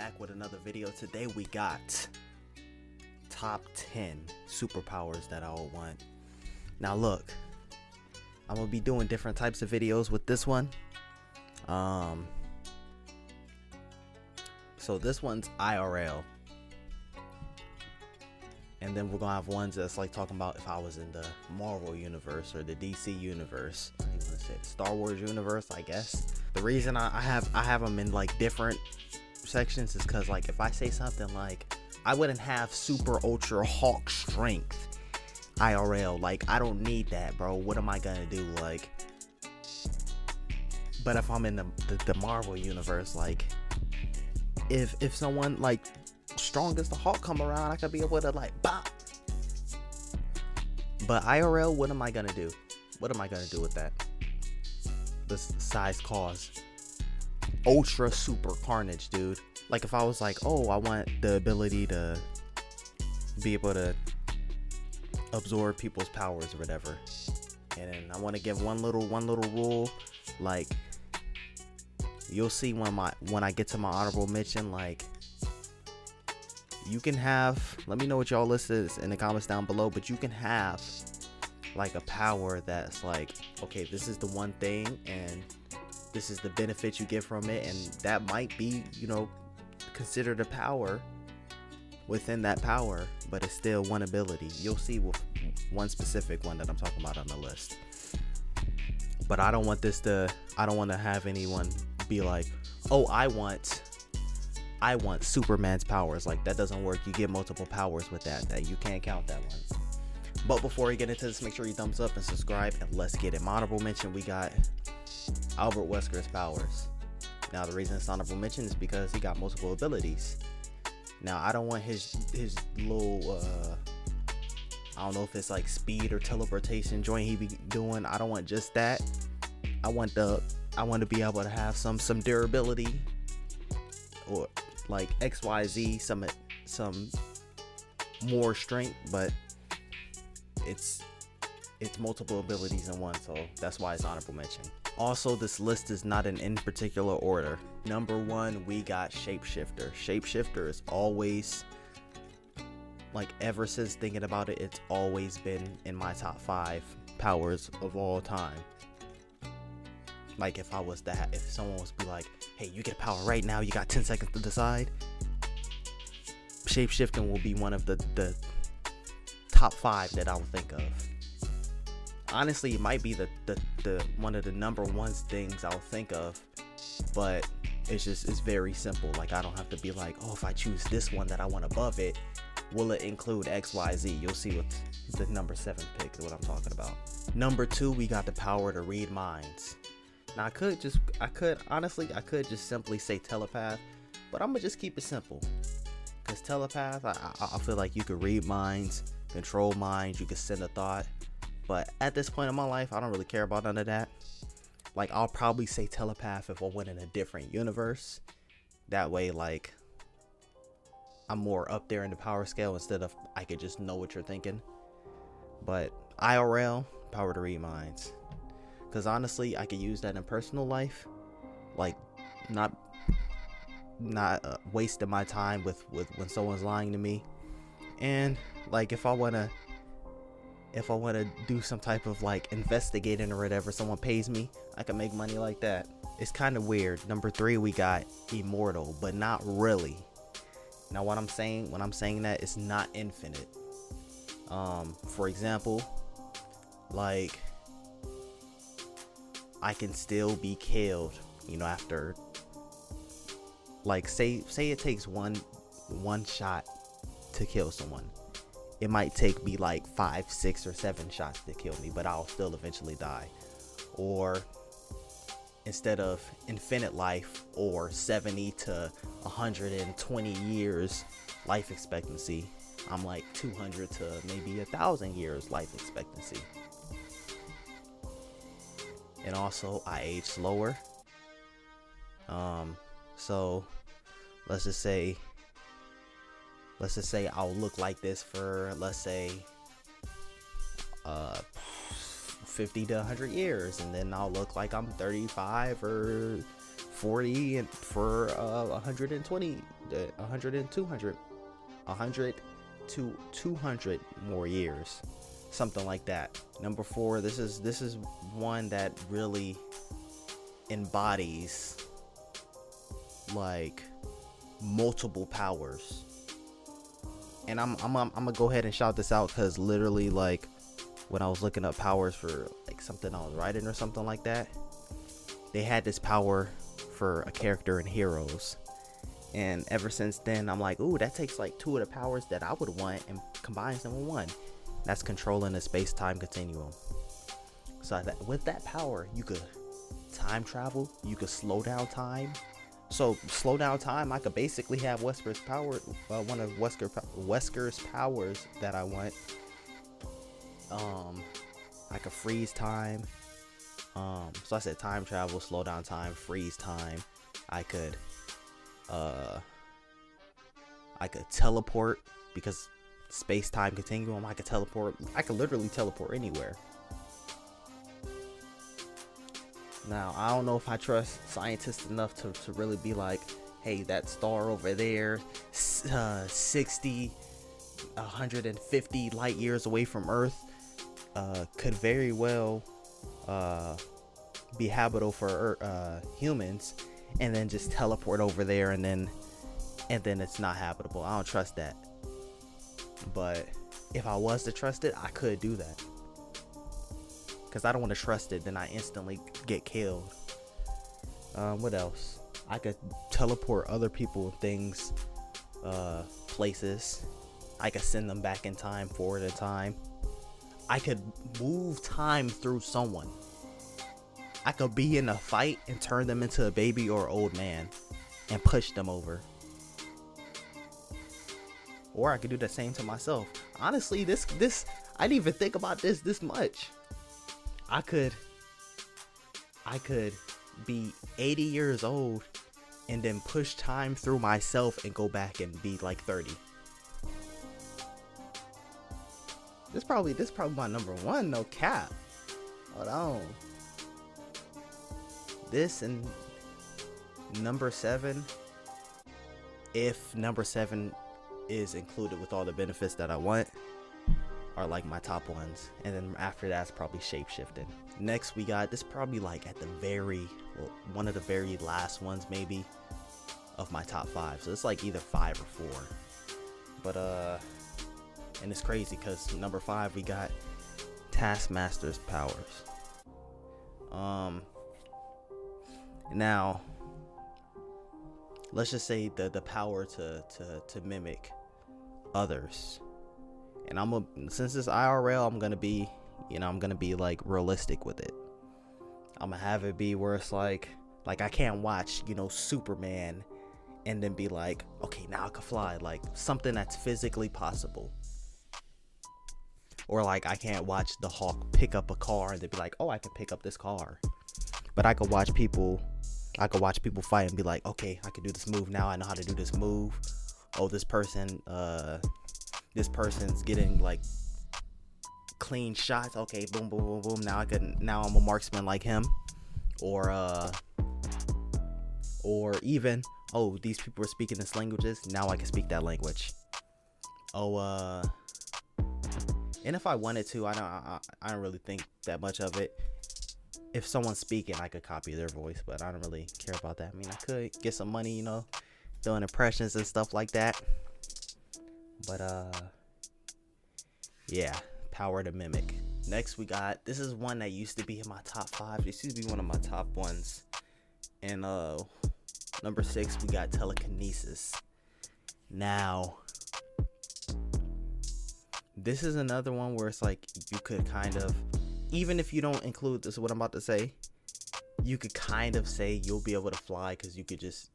back with another video. Today we got top 10 superpowers that I would want. Now look, I'm gonna be doing different types of videos with this one. So this one's IRL, and then we're gonna have ones that's like talking about if I was in the Marvel universe or the DC universe. I ain't gonna say the Star Wars universe, I guess. The reason I have them in like different sections is because like if I say something like I wouldn't have super ultra Hulk strength IRL, like I don't need that, bro. What am I gonna do? Like, but if I'm in the Marvel universe, like if someone like strong as the Hulk come around, I could be able to like bop. But IRL, what am I gonna do? What am I gonna do with that? This size cause ultra super carnage, dude. Like if I was like, oh, I want the ability to be able to absorb people's powers or whatever, and then I want to give one little rule, like you'll see when I get to my honorable mention, like you can have, let me know what y'all list is in the comments down below, but you can have like a power that's like, okay, this is the one thing and this is the benefit you get from it, and that might be, you know, considered a power within that power, but it's still one ability. You'll see with one specific one that I'm talking about on the list. But I don't want to have anyone be like, oh, I want Superman's powers. Like that doesn't work. You get multiple powers with that you can't count that one. But before we get into this, make sure you thumbs up and subscribe, and let's get it. My honorable mention, we got Albert Wesker's powers. Now the reason it's honorable mention is because he got multiple abilities. Now I don't want his little I don't know if it's like speed or teleportation joint he be doing. I don't want just that. I want to be able to have some durability, or like XYZ, some more strength, but it's multiple abilities in one, so that's why it's honorable mention. Also, this list is not in any particular order. Number 1, we got Shapeshifter. Shapeshifter is always, like ever since thinking about it, it's always been in my top 5 powers of all time. Like if someone was be like, hey, you get power right now, you got 10 seconds to decide, shapeshifting will be one of the top 5 that I would think of. Honestly, it might be the one of the number 1 things I'll think of, but it's very simple. Like I don't have to be like, oh, if I choose this one that I want above it, will it include XYZ? You'll see with the number 7 pick is what I'm talking about. Number 2, we got the power to read minds. Now I could just simply say telepath, but I'm gonna just keep it simple, because telepath, I feel like you could read minds, control minds, you could send a thought, but at this point in my life I don't really care about none of that. Like I'll probably say telepath if I went in a different universe. That way, like I'm more up there in the power scale instead of I could just know what you're thinking. But IRL, power to read minds, because honestly I could use that in personal life, like not wasting my time with when someone's lying to me. And like if I want to do some type of like investigating or whatever, someone pays me, I can make money like that. It's kind of weird. Number 3, we got Immortal, but not really. Now when I'm saying that, it's not infinite. For example, like I can still be killed, you know, after like say it takes one shot to kill someone. It might take me like 5, 6, or 7 shots to kill me, but I'll still eventually die. Or instead of infinite life or 70 to 120 years life expectancy, I'm like 200 to maybe 1,000 years life expectancy. And also I age slower. So let's just say I'll look like this for, let's say 50 to 100 years, and then I'll look like I'm 35 or 40 and for 120, 100 and 200, 100 to 200 more years, something like that. Number 4, this is one that really embodies like multiple powers. And I'm gonna go ahead and shout this out because literally, like, when I was looking up powers for like something I was writing or something like that, they had this power for a character in Heroes, and ever since then I'm like, ooh, that takes like 2 of the powers that I would want and combines them in one. That's controlling the space-time continuum. So with that power, you could time travel, you could slow down time. So slow down time, I could basically have Wesker's power, one of Wesker's powers that I want. I could freeze time. So I said time travel, slow down time, freeze time. I could teleport, because space-time continuum, I could teleport. I could literally teleport anywhere. Now, I don't know if I trust scientists enough to really be like, hey, that star over there, 60, 150 light years away from Earth, could very well be habitable for humans, and then just teleport over there, and then it's not habitable. I don't trust that. But if I was to trust it, I could do that. Because I don't want to trust it, then I instantly get killed. What else? I could teleport other people, things, places. I could send them back in time, forward in time. I could move time through someone. I could be in a fight and turn them into a baby or old man and push them over. Or I could do the same to myself. Honestly, this I didn't even think about this much. I could be 80 years old and then push time through myself and go back and be like 30. This probably my number 1, no cap. Hold on. This and number 7, if number 7 is included with all the benefits that I want, are like my top ones. And then after that's probably Shapeshifting. Next we got, this probably like at the one of the very last ones maybe of my top 5. So it's like either 5 or 4. But and it's crazy because number 5 we got Taskmaster's powers. Now let's just say the power to mimic others. And since it's IRL, I'm gonna be like realistic with it. I'm gonna have it be where it's like I can't watch, Superman and then be like, okay, now I can fly, like something that's physically possible. Or like I can't watch the Hawk pick up a car and then be like, oh, I can pick up this car. But I could watch people fight and be like, okay, I can do this move now. I know how to do this move. Oh, this person's getting like clean shots. Okay, boom, boom, boom, boom. Now I'm a marksman like him. Or even, oh, these people are speaking this languages. Now I can speak that language. Oh, and if I wanted to, I don't really think that much of it. If someone's speaking, I could copy their voice, but I don't really care about that. I mean, I could get some money, doing impressions and stuff like that. But yeah, power to mimic. Next we got, this is one that used to be in my top 5. This used to be one of my top ones. And number 6 we got Telekenesis. Now this is another one where it's like you could kind of, even if you don't include this, what I'm about to say, you could kind of say you'll be able to fly because you could just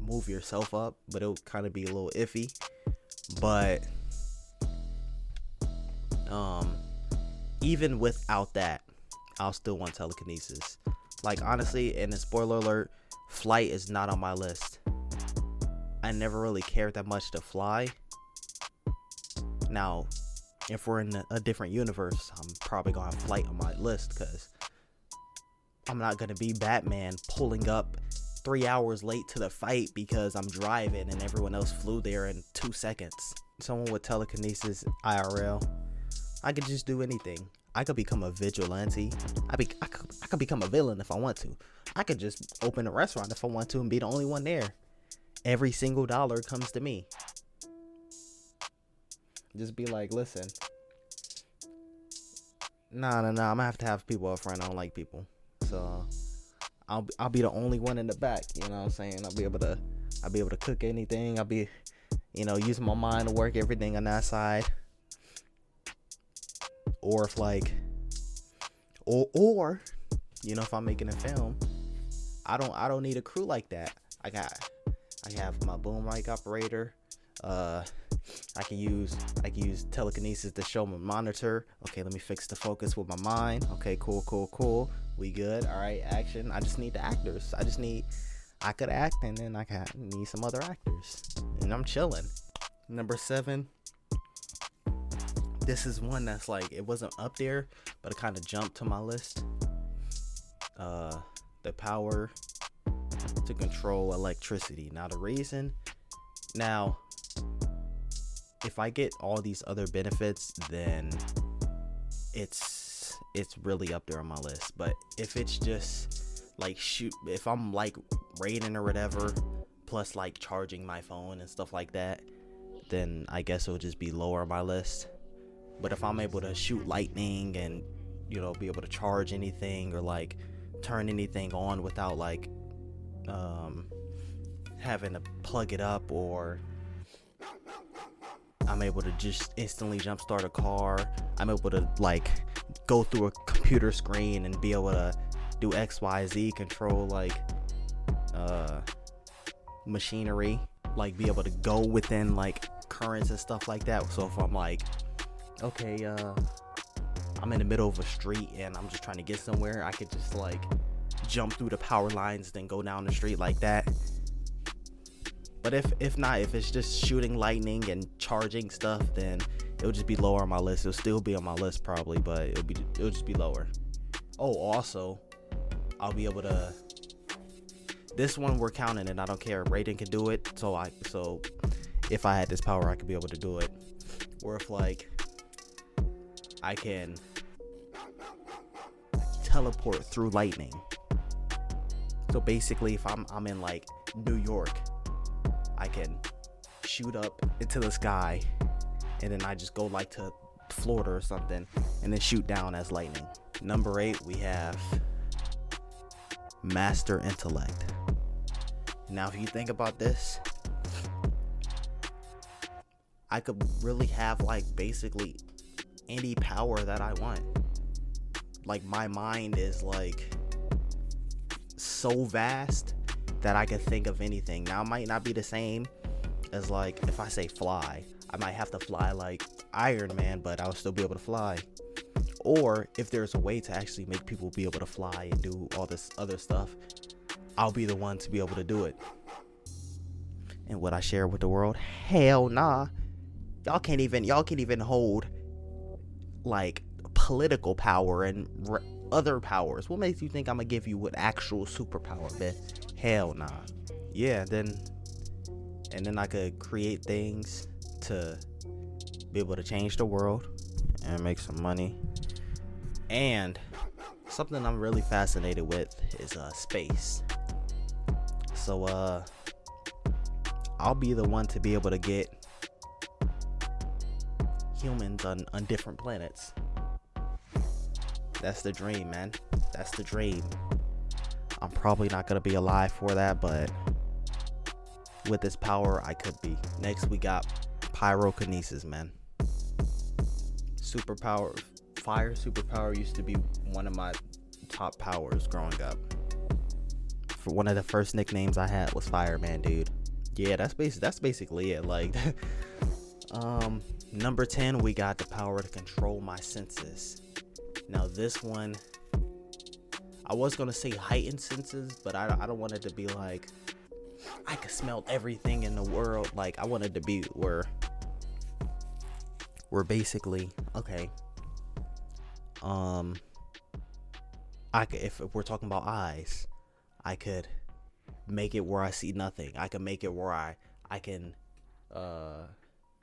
move yourself up, but it'll kind of be a little iffy. But even without that, I'll still want telekinesis. Like, honestly, and a spoiler alert, flight is not on my list. I never really cared that much to fly. Now, if we're in a different universe, I'm probably gonna have flight on my list because I'm not gonna be Batman pulling up 3 hours late to the fight because I'm driving and everyone else flew there in 2 seconds. Someone with telekinesis IRL, I could just do anything. I could become a vigilante. I could become a villain if I want to. I could just open a restaurant if I want to and be the only one there. Every single dollar comes to me. Just be like, listen, nah, I'm gonna have to have people up front. I don't like people, so I'll be the only one in the back. You know what I'm saying? I'll be able to cook anything. I'll be, using my mind to work everything on that side. Or if like, or if I'm making a film, I don't need a crew like that. I have my boom mic operator. I can use telekinesis to show my monitor. Okay, let me fix the focus with my mind. Okay, cool. We good. All right, action. I just need the actors. I could act, and then I need some other actors, and I'm chilling. Number 7. This is one that's like, it wasn't up there, but it kind of jumped to my list. The power to control electricity. Now the reason, if I get all these other benefits, then it's really up there on my list. But if it's just like if I'm like raiding or whatever, plus like charging my phone and stuff like that, then I guess it'll just be lower on my list. But if I'm able to shoot lightning and be able to charge anything or like turn anything on without like having to plug it up, or I'm able to just instantly jumpstart a car, I'm able to like go through a computer screen and be able to do XYZ, control like machinery, like be able to go within like currents and stuff like that. So if I'm like, okay, I'm in the middle of a street and I'm just trying to get somewhere, I could just like jump through the power lines, then go down the street like that. But if it's just shooting lightning and charging stuff, then it'll just be lower on my list. It'll still be on my list probably, but it'll just be lower. Oh, also, I'll be able to. This one we're counting, and I don't care. Raiden can do it, so if I had this power, I could be able to do it. Or if like I can teleport through lightning. So basically, if I'm in like New York, I can shoot up into the sky, and then I just go like to Florida or something, and then shoot down as lightning. Number 8, we have Master Intellect. Now, if you think about this, I could really have like basically any power that I want. Like my mind is like so vast that I could think of anything. Now it might not be the same as like if I say fly, I might have to fly like Iron Man, but I'll still be able to fly. Or if there's a way to actually make people be able to fly and do all this other stuff, I'll be the one to be able to do it. And would I share with the world? Hell nah. Y'all can't even hold like political power and other powers. What makes you think I'm gonna give you an actual superpower, man? Hell nah. Yeah, then I could create things to be able to change the world and make some money. And something I'm really fascinated with is space. So I'll be the one to be able to get humans on different planets. That's the dream, man. That's the dream. I'm probably not gonna be alive for that, but with this power, I could be. Next, we got Pyrokenesis, man. Superpower. Fire superpower used to be one of my top powers growing up. For one of the first nicknames I had was Fireman, dude. Yeah, that's basically it. Like, number 10, we got the power to control my senses. Now this one, I was gonna say heightened senses, but I don't want it to be like I can smell everything in the world. Like, I want it to be where we're basically okay. if we're talking about eyes, I could make it where I see nothing. I can make it where I can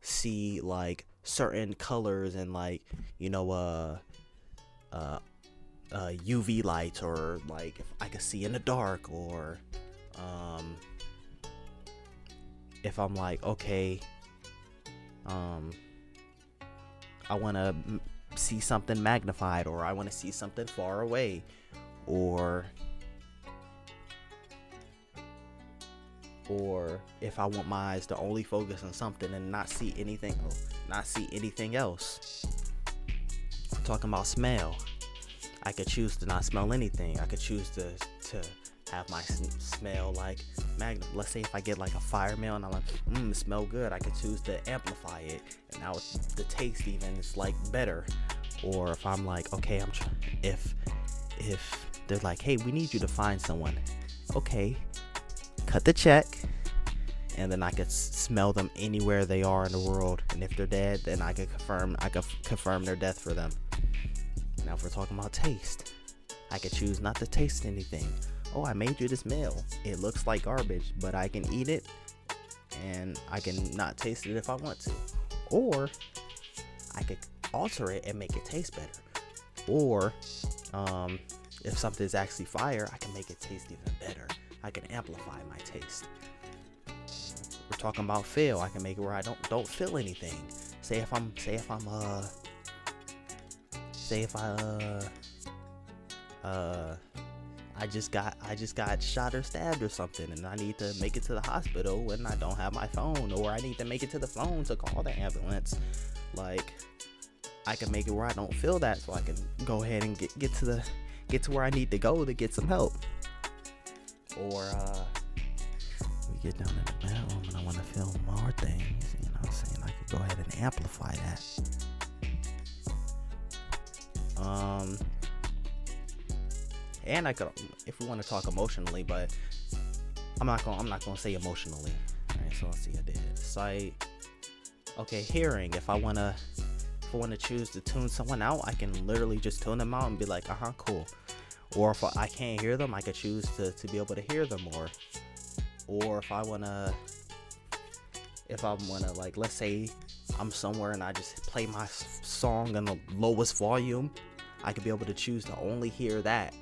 see like certain colors and like, you know, UV lights, or like if I could see in the dark, or if I'm like, okay, I want to see something magnified, or I want to see something far away, or if I want my eyes to only focus on something and not see anything else. I'm talking about smell. I could choose to not smell anything. I could choose to have my smell like let's say if I get like a fire smell and I'm like, it smell good, I could choose to amplify it, and now the taste even is like better. Or if I'm like, okay, if they're like, hey, we need you to find someone, okay, cut the check, and then I could smell them anywhere they are in the world, and if they're dead, then I could confirm their death for them. Now if we're talking about taste, I could choose not to taste anything. Oh, I made you this meal. It looks like garbage, but I can eat it, and I can not taste it if I want to. Or I could alter it and make it taste better. Or if something's actually fire, I can make it taste even better. I can amplify my taste. We're talking about feel. I can make it where I don't feel anything. Say if I just got shot or stabbed or something, and I need to make it to the hospital and I don't have my phone, or I need to make it to the phone to call the ambulance. Like, I can make it where I don't feel that, so I can go ahead and get to where I need to go to get some help. Or we get down in the bedroom and I want to feel more things, you know what I'm saying? I could go ahead and amplify that. And I could, if we want to talk emotionally, but I'm not gonna say emotionally. All right, so let's see. I did sight. Okay, hearing. If I wanna choose to tune someone out, I can literally just tune them out and be like, cool. Or if I can't hear them, I could choose to be able to hear them more. Or if I wanna like, let's say I'm somewhere and I just play my song in the lowest volume, I could be able to choose to only hear that.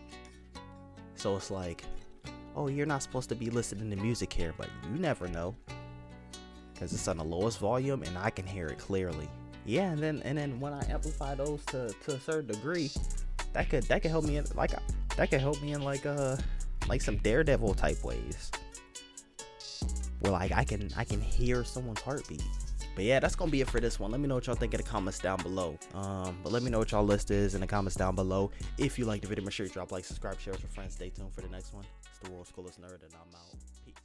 So it's like, oh, you're not supposed to be listening to music here, but you never know, because it's on the lowest volume and I can hear it clearly. Yeah, and then when I amplify those to a certain degree, that could help me in like some Daredevil type ways, where like I can hear someone's heartbeat. But yeah, that's gonna be it for this one. Let me know what y'all think in the comments down below. But let me know what y'all list is in the comments down below. If you like the video, make sure you drop like, subscribe, share with your friends. Stay tuned for the next one. It's the world's coolest nerd, and I'm out. Peace.